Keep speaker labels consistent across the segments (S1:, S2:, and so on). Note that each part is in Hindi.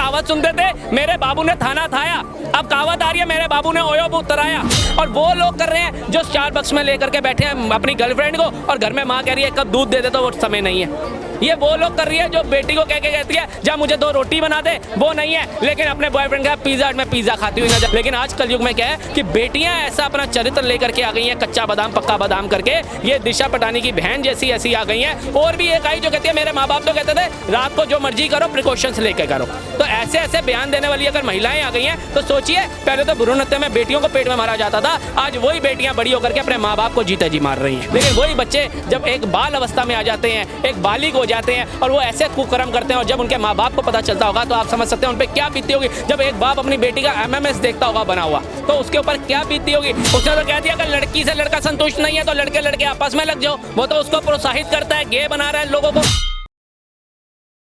S1: कहावत सुनते थे, मेरे बाबू ने थाना थाया, अब कहावत आ रही है, मेरे बाबू ने ओयो उतराया। और वो लोग कर रहे हैं जो स्टारबक्स में लेकर के बैठे हैं अपनी गर्लफ्रेंड को, और घर में माँ कह रही है कब दूध दे दे, तो वो समय नहीं है। ये वो लोग कर रही है जो बेटी को कह के कहती है जा मुझे 2 रोटी बना दे, वो नहीं है, लेकिन अपने बॉयफ्रेंड का पिज्जा में पिज्जा खाती हुई नजर। लेकिन आज कलयुग में क्या है कि बेटियां ऐसा अपना चरित्र लेकर के आ गई हैं, कच्चा बादाम पक्का बादाम करके, ये दिशा पटानी की बहन जैसी ऐसी आ गई हैं। और भी एक आई जो कहती है मेरे माँ बाप तो कहते थे रात को जो मर्जी करो, प्रिकॉशंस लेकर करो। तो ऐसे ऐसे बयान देने वाली अगर महिलाएं आ गई हैं तो सोचिए, पहले तो भ्रूण हत्या में बेटियों को पेट में मारा जाता था, आज वही बेटियां बड़ी होकर के अपने माँ बाप को जीते जी मार रही हैं। लेकिन वही बच्चे जब एक बाल अवस्था में आ जाते हैं, एक बालिग हो जाते हैं और वो ऐसे कुकर्म करते हैं, और जब उनके माँ बाप को पता चलता होगा तो आप समझ सकते हैं उन पे क्या बीती होगी। जब एक बाप अपनी बेटी का एमएमएस देखता होगा बना हुआ, तो उसके ऊपर क्या बीती होगी। उसने तो कह दिया अगर लड़की से लड़का संतुष्ट नहीं है तो लड़के लड़के आपस में लग जाओ। वो तो उसको प्रोत्साहित करता है, गे बना रहा है लोगों को।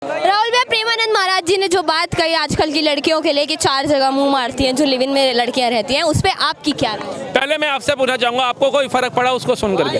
S2: राहुल भाई, प्रेमानंद महाराज जी ने जो बात कही आजकल की लड़कियों के लिए कि 4 जगह मुंह मारती हैं जो लिव इन में लड़कियां रहती हैं, उस पर आपकी क्या राय है?
S1: पहले मैं आपसे पूछना चाहूंगा, आपको कोई फर्क पड़ा उसको सुन करके?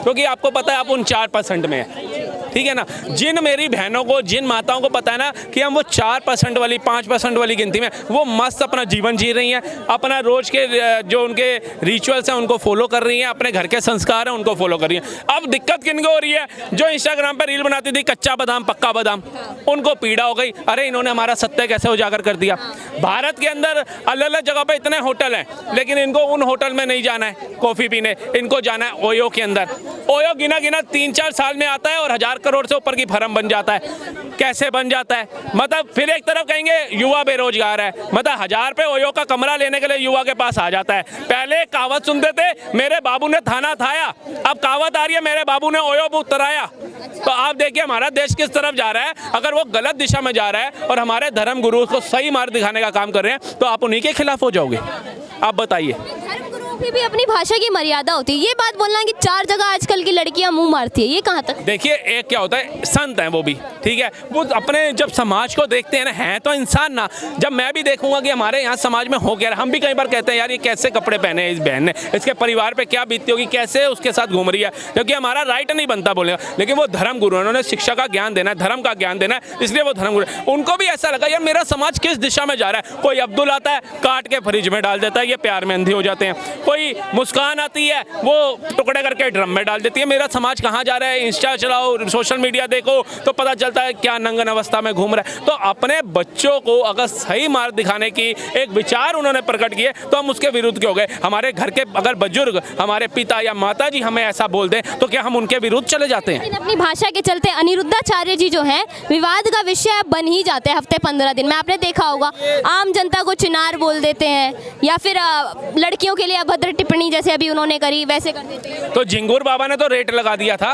S1: क्योंकि आपको पता है आप उन 4% में है, ठीक है ना। जिन मेरी बहनों को, जिन माताओं को पता है ना कि हम वो 4% वाली 5% वाली गिनती में, वो मस्त अपना जीवन जी रही हैं, अपना रोज के जो उनके रिचुअल्स हैं उनको फॉलो कर रही हैं, अपने घर के संस्कार हैं उनको फॉलो कर रही हैं। अब दिक्कत किनको हो रही है? जो इंस्टाग्राम पर रील बनाती थी कच्चा बादाम पक्का बादाम, उनको पीड़ा हो गई, अरे इन्होंने हमारा सत्य कैसे उजागर कर दिया। भारत के अंदर अलग अलग जगह पे इतने होटल हैं, लेकिन इनको उन होटल में नहीं जाना है कॉफ़ी पीने, इनको जाना है ओयो के अंदर। ओयो गिना गिना 3-4 साल में आता है और 1000 करोड़ से ऊपर की फर्म बन जाता है। कैसे बन जाता है? मतलब फिर एक तरफ कहेंगे युवा बेरोजगार है, मतलब 1000 रुपये ओयो का कमरा लेने के लिए युवा के पास आ जाता है। पहले कहावत सुनते थे, मेरे बाबू ने थाना थाया, अब कहावत आ रही है, मेरे बाबू ने ओयो उतराया। तो आप देखिए हमारा देश किस तरफ जा रहा है। अगर वो गलत दिशा में जा रहा है और हमारे धर्म गुरु को सही मार्ग दिखाने का काम कर रहे हैं, तो आप उन्हीं के खिलाफ हो जाओगे? आप बताइए।
S2: भी अपनी भाषा की मर्यादा होती है, ये बात बोलना कि 4 जगह आजकल की लड़कियां मुंह मारती है, ये कहाँ तक?
S1: देखिए एक क्या होता है, संत हैं वो भी, ठीक है, वो अपने जब समाज को देखते हैं ना, हैं तो इंसान ना। जब मैं भी देखूंगा कि हमारे यहाँ समाज में हो गया, हम भी कई बार कहते हैं यार ये कैसे कपड़े पहने इस बहन ने, इसके परिवार पे क्या बीतती होगी, कैसे उसके साथ घूम रही है, क्योंकि हमारा राइट नहीं बनता बोलेगा। लेकिन वो धर्म गुरु, उन्होंने शिक्षा का ज्ञान देना है, धर्म का ज्ञान देना है, इसलिए वो धर्म गुरु, उनको भी ऐसा लगा यार मेरा समाज किस दिशा में जा रहा है। कोई अब्दुल आता है काट के फ्रिज में डाल देता है, ये प्यार में अंधे हो जाते हैं। कोई मुस्कान आती है वो टुकड़े करके ड्रम में डाल देती है। मेरा समाज कहाँ जा रहा है? इंस्टा चलाओ, सोशल मीडिया देखो तो पता चलता है क्या नंगन अवस्था में घूम रहा है। तो अपने बच्चों को अगर सही मार्ग दिखाने की एक विचार उन्होंने प्रकट किए तो हम उसके विरुद्ध क्यों गए? हमारे घर के अगर बुजुर्ग, हमारे पिता या माता जी हमें ऐसा बोल दें तो क्या हम उनके विरुद्ध चले जाते हैं?
S2: अपनी भाषा के चलते अनिरुद्धाचार्य जी जो हैं विवाद का विषय बन ही जाते हैं हफ्ते 15 दिन में। आपने देखा होगा आम जनता को चिनार बोल देते हैं, या फिर लड़कियों के लिए अभद्र टिप्पणी जैसे अभी उन्होंने करी वैसे कर देते हैं।
S1: तो झिंगुर बाबा ने तो रेट लगा दिया था,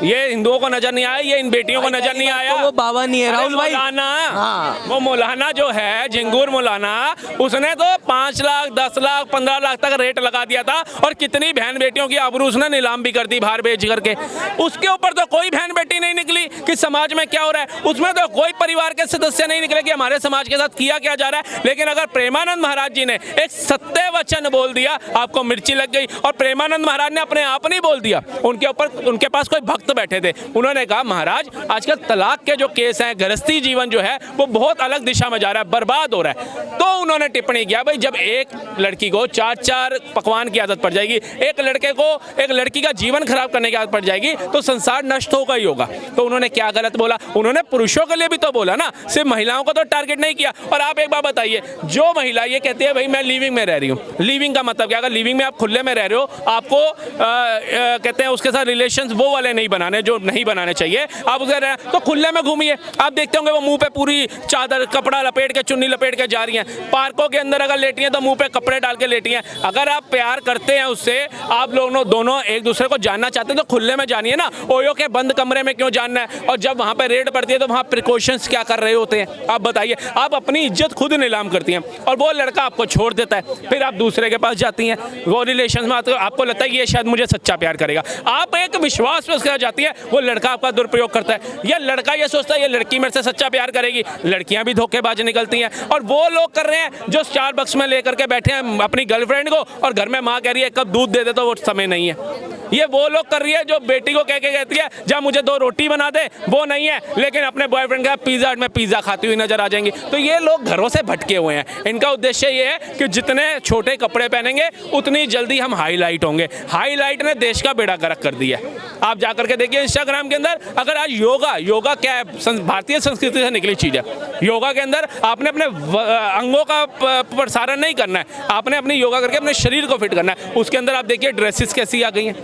S1: ये हिंदुओं को नजर नहीं आया, ये इन बेटियों को नजर नहीं आया।
S3: तो वो बाबा नहीं है राहुल भाई,
S1: हाँ। वो मौलाना जो है झिंगुर मौलाना, उसने तो 5 लाख 10 लाख 15 लाख तक रेट लगा दिया था, और कितनी बहन बेटियों की आबरू उसने नीलाम भी कर दी बाहर बेच करके। उसके ऊपर तो कोई बहन बेटी नहीं निकली कि समाज में क्या हो रहा है, उसमें तो कोई परिवार के सदस्य नहीं निकले कि हमारे समाज के साथ किया क्या जा रहा है। लेकिन अगर प्रेमानंद महाराज जी ने एक सत्य वचन बोल दिया, आपको मिर्ची लग गई। और प्रेमानंद महाराज ने अपने आप नहीं बोल दिया, उनके ऊपर उनके पास कोई भक्त बैठे थे, उन्होंने कहा महाराज आजकल तलाक के जो केस हैं, गृहस्थी जीवन जो है वो बहुत अलग दिशा में जा रहा है, बर्बाद हो रहा है। तो उन्होंने टिप्पणी किया भाई जब एक लड़की को 4-4 पकवान की आदत पड़ जाएगी, एक लड़के को, एक लड़की का जीवन खराब करने की आदत पड़ जाएगी, तो संसार नष्ट होगा ही होगा। तो उन्होंने क्या गलत बोला? उन्होंने पुरुषों के लिए भी तो बोला ना, सिर्फ महिलाओं को तो टारगेट नहीं किया। और आप एक बात बताइए, जो महिला ये कहती है भाई मैं लिविंग में रह रही हूँ, लिविंग का मतलब क्या? अगर लिविंग में आप खुले में रह रहे हो, आपको कहते हैं उसके साथ रिलेशंस वो वाले नहीं बनाने जो नहीं बनाने चाहिए, आप उसे तो खुले में घूमिए। आप देखते होंगे वो मुंह पे पूरी चादर कपड़ा लपेट के, चुन्नी लपेट के जा रही हैं। पार्कों के अंदर अगर लेटी हैं तो मुंह पे कपड़े डाल के लेटी हैं। अगर आप प्यार करते हैं उससे, आप लोग दोनों एक दूसरे को जानना चाहते हैं तो खुले में जानिए ना, ओयो के बंद कमरे में क्यों जानना है? और जब वहाँ पे रेड पड़ती है तो वहाँ प्रिकॉशंस क्या कर रहे होते हैं? आप बताइए। आप अपनी इज्जत खुद नीलाम करती हैं और वो लड़का आपको छोड़ देता है, फिर आप दूसरे के पास जाती हैं, वो रिलेशन में आपको लगता है कि ये शायद मुझे सच्चा प्यार करेगा, आप एक विश्वास में उसके साथ जाती है, वो लड़का आपका दुरुपयोग करता है। या लड़का ये सोचता है ये लड़की मेरे से सच्चा प्यार करेगी, लड़कियां भी धोखेबाज निकलती हैं। और वो लोग कर रहे हैं जो स्टारबक्स में लेकर के बैठे हैं अपनी गर्लफ्रेंड को, और घर में माँ कह रही है कब दूध दे दे, तो वो समय नहीं है। ये वो लोग कर रही है जो बेटी को कह के कहती है जा मुझे 2 रोटी बना दे, वो नहीं है, लेकिन अपने बॉयफ्रेंड का पिज़्ज़ा हट में पिज़्ज़ा खाती हुई नजर आ जाएंगी। तो ये लोग घरों से भटके हुए हैं। इनका उद्देश्य ये है कि जितने छोटे कपड़े पहनेंगे उतनी जल्दी हम हाईलाइट होंगे। हाईलाइट ने देश का बेड़ा गर्क कर दिया। आप जाकर के देखिए इंस्टाग्राम के अंदर, अगर आज योगा क्या है, भारतीय संस्कृति से निकली चीज़ है। योगा के अंदर आपने अपने अंगों का प्रसारण नहीं करना है, आपने अपनी योगा करके अपने शरीर को फिट करना है। उसके अंदर आप देखिए ड्रेसेस कैसी आ गई हैं,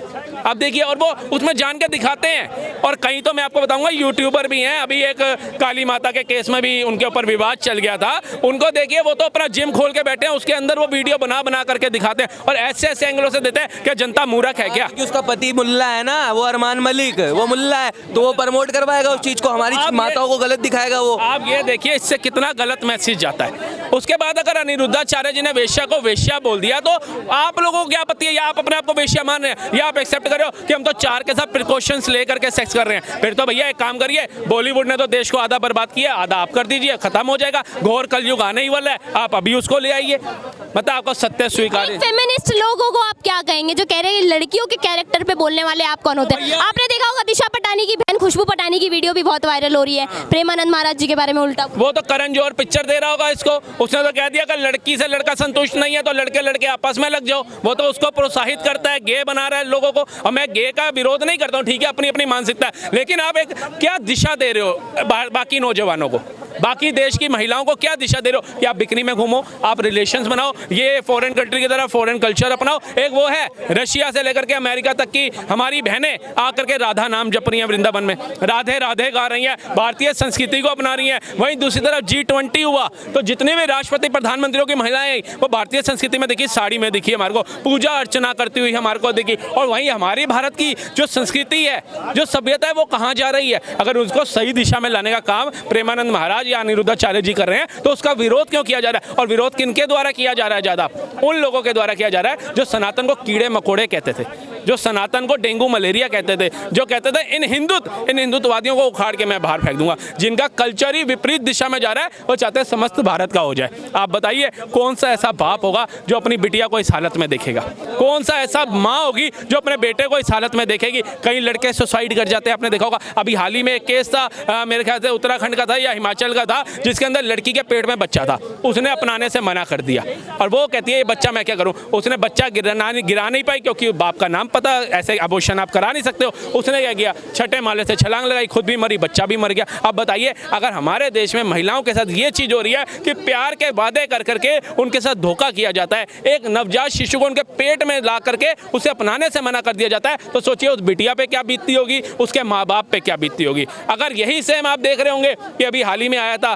S1: आप देखिए, और वो उसमें जान के दिखाते हैं। और कहीं तो मैं आपको बताऊंगा यूट्यूबर भी हैं। अभी एक काली माता के केस में भी उनके ऊपर विवाद चल गया था, उनको देखिए वो तो अपना जिम खोल के बैठे हैं, उसके अंदर वो वीडियो बना करके दिखाते हैं और ऐसे ऐसे एंगलों से देते हैं कि जनता मूर्ख है क्या।
S3: क्योंकि उसका पति मुल्ला है ना, वो अरमान मलिक, वो मुल्ला है, तो वो प्रमोट करवाएगा उस चीज को, हमारी माताओं को गलत दिखाएगा वो।
S1: आप ये देखिए इससे कितना गलत मैसेज जाता है। उसके बाद अगर अनिरुद्धाचार्य जी ने वेश्या को वेश्या बोल दिया तो आप लोगों को क्या आपत्ति है, या आप अपने आप को वेश्या मान रहे हैं, या आप एक्सेप्ट कर रहे हो कि हम तो 4 के साथ प्रिकॉशंस लेकर के सेक्स कर रहे हैं। फिर तो भैया एक काम करिए, बॉलीवुड ने तो देश को आधा बर्बाद किया, आधा आप कर दीजिए, खत्म हो जाएगा। घोर कलयुग आने ही वाला है, आप अभी उसको ले आइए, मतलब आपको सत्य स्वीकार है।
S2: फेमिनिस्ट लोगों को आप क्या कहेंगे जो कह रहे हैं लड़कियों के कैरेक्टर पे बोलने वाले आप कौन होते हैं? आपने देखा होगा दिशा पटानी की बहन खुशबू पटानी की वीडियो भी बहुत वायरल हो रही है प्रेमानंद महाराज जी के बारे में उल्टा।
S1: वो तो करण जौहर पिक्चर दे रहा होगा इसको, उसने तो कह दिया कि लड़की से लड़का संतुष्ट नहीं है तो लड़के लड़के आपस में लग जाओ। वो तो उसको प्रोत्साहित करता है, गे बना रहा है लोगों को। और मैं गे का विरोध नहीं करता हूँ, ठीक है, अपनी अपनी मानसिकता है, लेकिन आप एक क्या दिशा दे रहे हो बाकी नौजवानों को, बाकी देश की महिलाओं को क्या दिशा दे रहे हो कि आप बिकनी में घूमो, आप रिलेशंस बनाओ, ये फॉरेन कंट्री की तरह फॉरेन कल्चर अपनाओ। एक वो है रशिया से लेकर के अमेरिका तक की हमारी बहनें आकर के राधा नाम जप रही हैं वृंदावन में, राधे राधे गा रही हैं, भारतीय संस्कृति को अपना रही हैं। वहीं दूसरी तरफ G20 हुआ तो जितने भी राष्ट्रपति प्रधानमंत्रियों की महिलाएं वो भारतीय संस्कृति में दिखी, साड़ी में दिखी, हमारे को पूजा अर्चना करती हुई हमारे को दिखी। और वहीं हमारी भारत की जो संस्कृति है, जो सभ्यता है, वो कहाँ जा रही है? अगर उसको सही दिशा में लाने का काम प्रेमानंद महाराज या अनिरुद्धाचार्य जी कर रहे हैं तो उसका विरोध क्यों किया जा रहा है? और विरोध किनके द्वारा किया जा रहा है? ज्यादा उन लोगों के द्वारा किया जा रहा है जो सनातन को कीड़े मकोड़े कहते थे, जो सनातन को डेंगू मलेरिया कहते थे, जो कहते थे इन हिंदुत्ववादियों को उखाड़ के मैं बाहर फेंक दूंगा। जिनका कल्चर ही विपरीत दिशा में जा रहा है, वो चाहते हैं समस्त भारत का हो जाए। आप बताइए कौन सा ऐसा बाप होगा जो अपनी बिटिया को इस हालत में देखेगा? कौन सा ऐसा माँ होगी जो अपने बेटे को इस हालत में देखेगी? कई लड़के सुसाइड कर जाते हैं, आपने देखा होगा। अभी हाल ही में एक केस था, मेरे ख्याल से उत्तराखंड का था या हिमाचल का था, जिसके अंदर लड़की के पेट में बच्चा था, उसने अपनाने से मना कर दिया और वो कहती है ये बच्चा मैं क्या करूं। उसने बच्चा गिरा नहीं पाई क्योंकि बाप का नाम पता, ऐसे अबॉर्शन आप करा नहीं सकते हो। उसने क्या किया, छठे माले से छलांग लगाई, खुद भी मरी, बच्चा भी मर गया। अब बताइए अगर हमारे देश में महिलाओं के साथ ये चीज़ हो रही है कि प्यार के वादे कर करके उनके साथ धोखा किया जाता है, एक नवजात शिशु को उनके पेट में ला करके उसे अपनाने से मना कर दिया जाता है, तो सोचिए उस बिटिया पे क्या बीतती होगी, उसके माँ बाप पे क्या बीतती होगी। अगर यही सेम आप देख रहे होंगे कि अभी हाल ही में आया था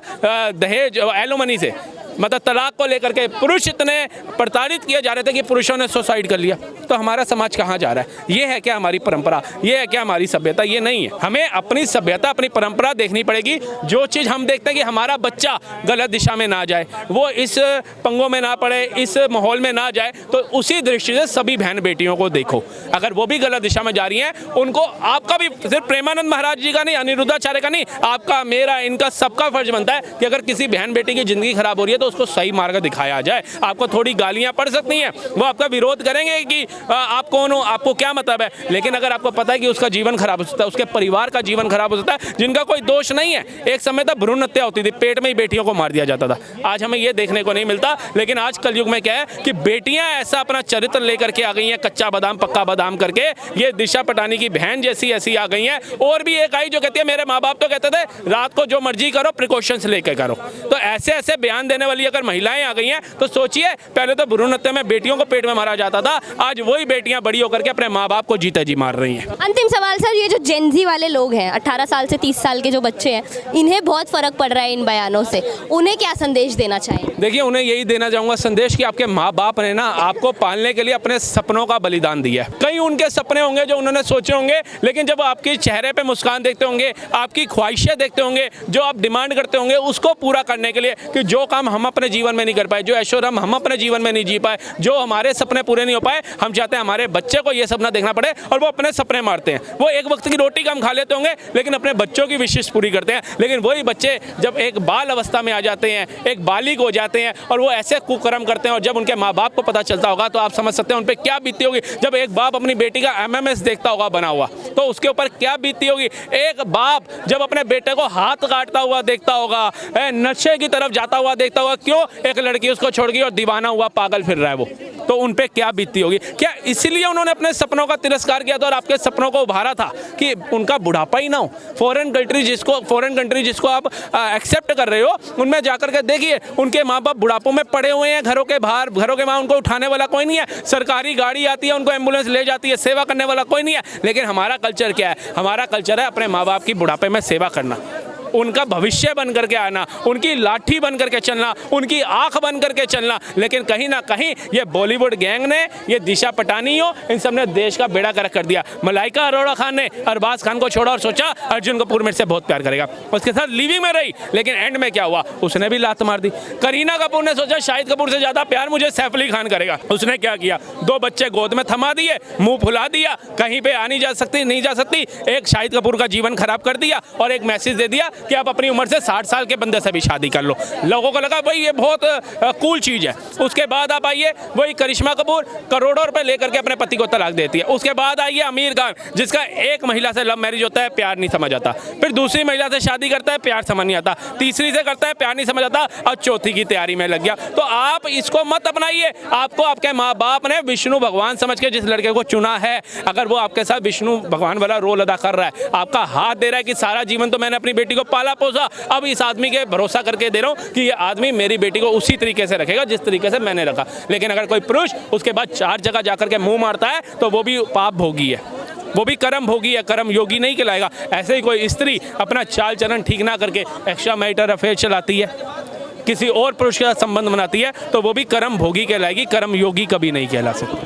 S1: दहेज एलुमनी से, मतलब तलाक को लेकर के पुरुष इतने प्रताड़ित किए जा रहे थे कि पुरुषों ने सुसाइड कर लिया। तो हमारा समाज कहाँ जा रहा है? ये है क्या हमारी परंपरा? ये है क्या हमारी सभ्यता? ये नहीं है। हमें अपनी सभ्यता, अपनी परंपरा देखनी पड़ेगी। जो चीज़ हम देखते हैं कि हमारा बच्चा गलत दिशा में ना जाए, वो इस पंगों में ना पड़े, इस माहौल में ना जाए, तो उसी दृष्टि से सभी बहन बेटियों को देखो। अगर वो भी गलत दिशा में जा रही हैं, उनको आपका भी, सिर्फ प्रेमानंद महाराज जी का नहीं, अनिरुद्धाचार्य का नहीं, आपका, मेरा, इनका सबका फर्ज बनता है कि अगर किसी बहन बेटी की जिंदगी खराब हो रही है तो उसको सही मार्ग दिखाया जाए। आपको थोड़ी गालियां पड़ सकती हैं, वो आपका विरोध करेंगे कि आप कौन हो, आपको क्या मतलब है, लेकिन अगर आपको पता है कि उसका जीवन खराब हो सकता है, उसके परिवार का जीवन खराब हो सकता है, जिनका कोई दोष नहीं है। एक समय तक भ्रूण हत्या होती थी, पेट में ही बेटियों को मार दिया जाता था। आज हमें ये देखने को नहीं मिलता। लेकिन आज कलयुग में क्या है कि बेटियां ऐसा अपना चरित्र लेकर के आ गई हैं, कच्चा बादाम पक्का बादाम करके। ये दिशा पटानी की बहन जैसी ऐसी आ गई हैं। और भी एक आई जो कहती है मेरे माँ बाप तो कहते थे रात को जो मर्जी करो, प्रिकॉशंस लेके करो। तो ऐसे ऐसे बयान देने वाली अगर महिलाएं आ गई हैं तो सोचिए, पहले तो भ्रूण हत्या में बेटियों को पेट में मारा जाता था, आज वही बेटियां बड़ी होकर के अपने माँ बाप को जीते जी मार रही हैं।
S2: अंतिम सवाल सर, ये जो जेनजी वाले लोग हैं, 18 साल से 30 साल के जो बच्चे हैं, इन्हें बहुत फर्क पड़ रहा है इन बयानों से, उन्हें क्या संदेश देना चाहिए?
S1: देखिए, उन्हें यही देना चाहूँगा संदेश कि आपके माँ बाप ने ना आपको पालने के लिए अपने सपनों का बलिदान दिया है। कई उनके सपने होंगे जो उन्होंने सोचे होंगे, लेकिन जब आपके चेहरे पे मुस्कान देखते होंगे, आपकी ख्वाहिशें देखते होंगे, जो आप डिमांड करते होंगे, उसको पूरा करने के लिए कि जो काम हम हम अपने जीवन में नहीं कर पाए, जो ऐशोआराम हम अपने जीवन में नहीं जी पाए, जो हमारे सपने पूरे नहीं हो पाए, हम चाहते हैं हमारे बच्चे को ये सपना देखना पड़े और वो अपने सपने मारते हैं। वो एक वक्त की रोटी कम खा लेते होंगे लेकिन अपने बच्चों की विशेष पूरी करते हैं। लेकिन वही बच्चे जब एक बाल अवस्था में आ जाते हैं, एक बालिग हो जाते हैं और वो ऐसे कुकर्म करते हैं और जब उनके माँ बाप को पता चलता होगा तो आप समझ सकते हैं उन पर क्या बीती होगी। जब एक बाप अपनी बेटी का MMS देखता होगा बना हुआ तो उसके ऊपर क्या बीती होगी। एक बाप जब अपने बेटे को हाथ काटता हुआ देखता होगा, नशे की तरफ जाता हुआ देखता होगा, क्यों, एक लड़की उसको छोड़ गई और दीवाना हुआ पागल फिर रहा है वो, तो उन पे क्या बीती होगी। क्या इसीलिए उन्होंने अपने सपनों का तिरस्कार किया था और आपके सपनों को उभारा था कि उनका बुढ़ापा ही ना हो। फॉरेन कंट्री जिसको आप एक्सेप्ट कर रहे हो उनमें जाकर के देखिए उनके माँ बाप बुढ़ापों में पड़े हुए हैं घरों के बाहर, घरों के वहाँ उनको उठाने वाला कोई नहीं है, सरकारी गाड़ी आती है उनको एम्बुलेंस ले जाती है, सेवा करने वाला कोई नहीं है। लेकिन हमारा कल्चर क्या है, हमारा कल्चर है अपने माँ बाप की बुढ़ापे में सेवा करना, उनका भविष्य बन करके आना, उनकी लाठी बन करके चलना, उनकी आंख बन करके चलना। लेकिन कहीं ना कहीं ये बॉलीवुड गैंग ने, ये दिशा पटानियों, इन सब ने देश का बेड़ा गर्क कर दिया। मलाइका अरोड़ा खान ने अरबाज खान को छोड़ा और सोचा अर्जुन कपूर मेरे से बहुत प्यार करेगा, उसके साथ लिविंग में रही, लेकिन एंड में क्या हुआ, उसने भी लात मार दी। करीना कपूर ने सोचा शाहिद कपूर से ज्यादा प्यार मुझे सैफ अली खान करेगा, उसने क्या किया, 2 बच्चे गोद में थमा दिए, मुंह फुला दिया, कहीं पे आ नहीं जा सकती, नहीं जा सकती, एक शाहिद कपूर का जीवन खराब कर दिया और एक मैसेज दे दिया कि आप अपनी उम्र से 60 साल के बंदे से भी शादी कर लो। लोगों को लगा भाई ये बहुत कूल चीज़ है। उसके बाद आप आइए वही करिश्मा कपूर करोड़ों रुपए लेकर के अपने पति को तलाक देती है। उसके बाद आइए आमिर खान जिसका एक महिला से लव मैरिज होता है, प्यार नहीं समझ आता, फिर दूसरी महिला से शादी करता है, प्यार समझ नहीं आता, तीसरी से करता है, प्यार नहीं समझ आता और चौथी की तैयारी में लग गया। तो आप इसको मत अपनाइए। आपको आपके माँ बाप ने विष्णु भगवान समझ के जिस लड़के को चुना है, अगर वो आपके साथ विष्णु भगवान वाला रोल अदा कर रहा है, आपका हाथ दे रहा है कि सारा जीवन तो मैंने अपनी बेटी को पाला पोसा, अब इस आदमी के भरोसा करके दे रहा हूं कि ये आदमी मेरी बेटी को उसी तरीके से रखेगा जिस तरीके से मैंने रखा। लेकिन अगर कोई पुरुष उसके बाद 4 जगह जाकर के मुंह मारता है तो वो भी पाप भोगी है, वो भी कर्म भोगी है, कर्म योगी नहीं कहलाएगा। ऐसे ही कोई स्त्री अपना चाल चलन ठीक ना करके एक्स्ट्रा मैरिटल अफेयर चलाती है, किसी और पुरुष के साथ संबंध बनाती है, तो वो भी कर्म भोगी कहलाएगी, कर्म योगी कभी नहीं कहला सकती।